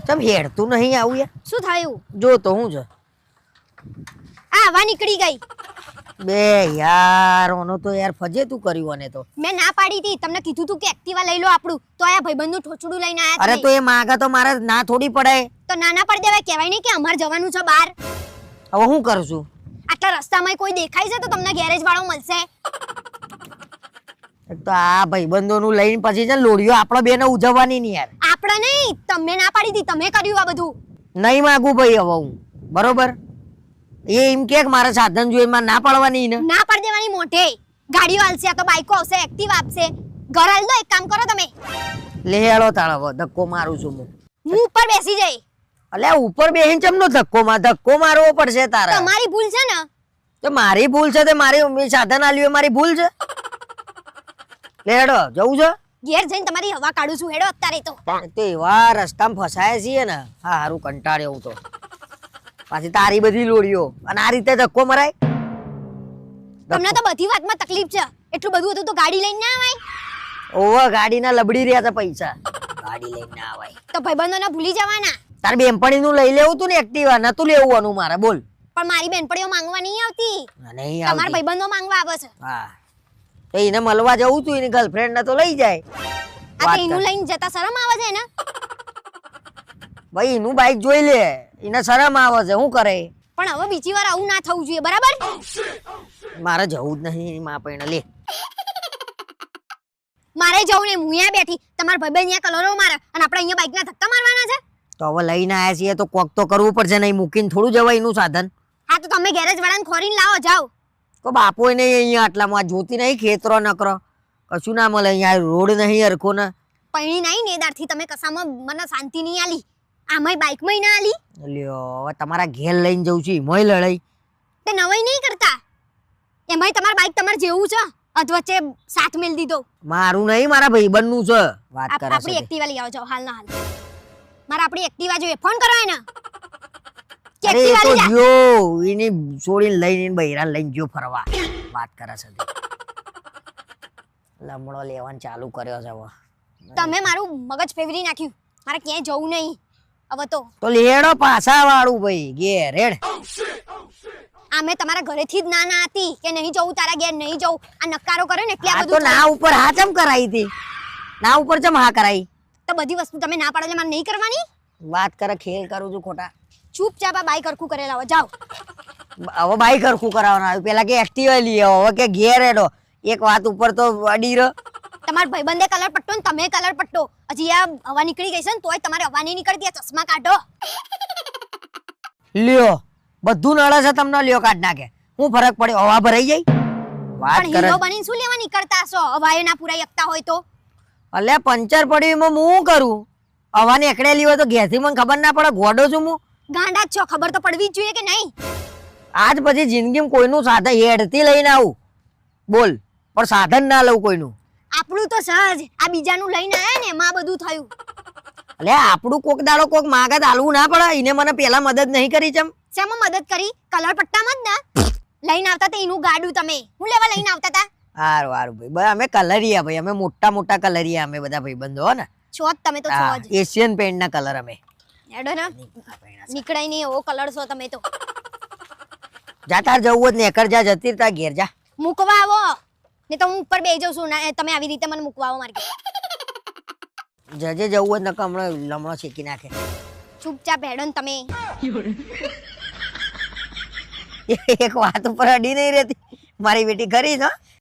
તમ હેડતું નહીં આવું યાર. શું થયું? જો તો હું છે હવા નીકળી ગઈ. બે યાર ઓનો તો યાર ફજેતું કર્યું અને તો. મેં ના પાડી હતી, તમને કીધું તું કે એક્ટિવા લઈ લો આપણું, તો આ ભાઈબંધનું ઠોચડું લઈને આયા. અરે તો એ માગા તો મારે ના થોડી પડાય. તો નાના પડી દેવાય, કહેવાય નહીં કે અમાર જવાનું છે બહાર. હવે હું કરું છું? આટલા રસ્તામાં કોઈ દેખાય છે તો તમને ગેરેજ વાળો મળશે. એક તો આ ભાઈબંધોનું લઈને પછી છે લોડીઓ આપણે બેને ઉજવવાની નહીં યાર. આપણે નહીં, તમે ના પાડી હતી, તમે કર્યું આ બધું. નહીં માગું ભાઈ હવે હું, બરોબર? એ એમ કે મારા સાધન જોઈએ, મારે ના પાડવાની ને. ના પાડી દેવાની મોઢે. ગાડીઓ હાલશે, આ તો બાઈકો આવશે, એક્ટિવા આપશે. ઘર હાલ દો, એક કામ કરો તમે. લે હેળો તાળો ધક્કો મારું છું હું. હું ઉપર બેસી જઈ. અલે ઉપર બેહીને ચમનો ધક્કો મારવો પડશે તારે. તમારી ભૂલ છે ને. તો મારી ભૂલ છે, તે મારી સાધન આલ્યું મારી ભૂલ છે. લે હેડો જવું છે. ઘેર જઈને તમારી હવા કાઢું છું, હેડો અત્યારે તો. તો એવા રસ્તામાં ફસાયા છીએ ને, હા હારું કંટાળ્યો હું તો. પાછી તારી બધી લોડીઓ અને આ રીતે ધક્કો મરાય. તમને તો બધી વાતમાં તકલીફ છે. એટલું બધું હતું તો ગાડી લઈને ના આવાય. ઓવા ગાડીના લબડી રહ્યા હતા પૈસા, ગાડી લઈને ના આવાય. તો ભાઈબંધોને ભૂલી જવાના. તાર બેનપણી નું લઈ લેવું તું ને એક્ટિવા, નતું લેવું મારે બોલ. પણ મારી બેનપણીઓ માંગવા નહીં આવતી, નહીં તમારા આવતી. ભાઈબંધો માંગવા આવે છે. હા તો એને મળવા જવું તું, એની ગર્લફ્રેન્ડ ને તો લઈ જાય. આ તો એનું લઈને જતા શરમ આવે છે ને. ભાઈ એનું બાઈક જોઈ લે, એને શરમ આવે છે, શું કરે? પણ હવે બીજી વાર આવું ના થવું જોઈએ, બરાબર? મારે જવું જ નહીં માં પૈણે લે. મારે જવું ને, હું અહીંયા બેઠી, તમારા ભાઈબંધ અહીંયા કલરો મારે અને આપણે અહીંયા બાઈકના ધક્કા મારવાના છે. તો હવે લઈને આયા છીએ તો કોક તો કરવું પડશે, નહીં મૂકીને થોડું જવાય એનું સાધન. હા તો તમે ગેરેજ વાળાને ખોરીને લાવો, જાઓ. તો બાપો નહીં અહીંયા આટલામાં જોતી નહીં, ખેતરો નકરો કશું ના મળે અહીંયા, રોડ નહીં હરખો ને. પૈણી નહીં ને દારથી તમે કસામાં મને શાંતિ નહીં આલી, આમાંય બાઈકમાં ના આલી. લ્યો હવે તમારા ઘેર લઈને જઉં છું, એમાંય લડાઈ. તે નવાઈ નહીં કરતા, એમાંય તમારું બાઈક તમારે જેવું છે, અધવચ્ચે સાથ મેલ દીધો. મારું નહીં, મારા ભાઈબંધનું છે. વાત કરે આપણી છે એક્ટિવા લઈ આવો, જાઓ હાલ ના હાલ. મારે આપણી એક્ટિવા જોઈએ, ફોન કરો એને. કે અરે એ એક્ટિવા તો લઈ જા. જો એની છોડીને લઈને બૈરા લઈને જો ફરવા. વાત કરે છે લમડો લેવાનું ચાલુ કર્યો છે હવે. તમે મારું મગજ ફેવરી નાખ્યું, મારે ક્યાંય જવું નહીં હવે તો. લેડો પાછા વાળું ભાઈ ઘેર રેડ. આ મેં તમારા ઘરેથી જ ના હતી કે નહીં જવું તારા ઘેર, નહીં જવું. આ નકારો કરે ને એટલે આ આ તો બધું ના ઉપર હા ચમ કરાઈ હતી, ના ઉપર ચમ હા કરાઈ. તો બધી વસ્તુ તમે ના પાડો એટલે મારે નહીં કરવાની. વાત કરે ખેલ કરું છું ખોટા. ચૂપચાપ આ બાઈક હરખું કરેલા આવો, જાઓ. હવે બાઈક હરખું કરાવવાનું આવ્યું, પેલા કે એક્ટિવા લઈ આવો, હવે કે ઘેર હેડો. એક વાત ઉપર તો અડી રહ્યો. તમારા ભાઈબંધે કલર પટ્ટો ને તમે કલર પટ્ટો. હજી આ હવા નીકળી ગઈ છે ને તોય તમારે હવા નહીં નીકળતી, આ ચશ્મા કાઢો. લ્યો બધું નળે છે તમને, લ્યો કાઢ નાખે. હું ફરક પડ્યો, હવા ભરાઈ જાય. વાત પણ કરે હીરો બનીને શું લેવા નીકળતા છો? હવાએ ના પુરાઈ શકતા હોય તો. અલ્યા પંચર પડ્યું એમાં હું શું કરું? હવા નીકળેલી હોય તો ઘેરથી મને ખબર ના પડે, ગોડો છું હું. ગાંડા જ છો, ખબર તો પડવી જ જોઈએ કે નહીં? આજ પછી જિંદગીમાં કોઈનું સાધન હેડથી લઈને આવું બોલ, પણ સાધન ના લઉં કોઈનું. આપણું તો સહજ, આ બીજાનું લઈને આયા ને એમાં બધું થયું. એટલે આપણું કોક દાડો કોક માગત આલવું ના પડે? એને મને પેલા મદદ નહીં કરી ચમ? શેમાં મદદ કરી? કલર પટ્ટામાં જ ના લઈને આવતા તે એનું ગાડું તમે હું લેવા લઈને આવતા તા? હારું હારું ભાઈ, અમે કલરિયા ભાઈ, અમે મોટા મોટા કલરિયા, અમે બધા ભાઈબંધો હો ને. છો જ તમે તો, છો જ. એશિયન પેન્ટ ના કલર અમે. એડો ને નીકળાય નહીં એવો કલર છો તમે તો. જા તાર જવું હોય ને એકર જા, જતી તાર ઘેર જા. મૂકવા આવો ને તો હું ઉપર બેસી જાઉં છું, તમે આવી રીતે મને મૂકવા આવો મારી. જજે જવું હોય ને હમણાં લમણો શેકી નાખે. ચૂપચાપ હેડો ને તમે. એક વાત ઉપર અડી નહીં રહેતી મારી બેટી, ખરી છે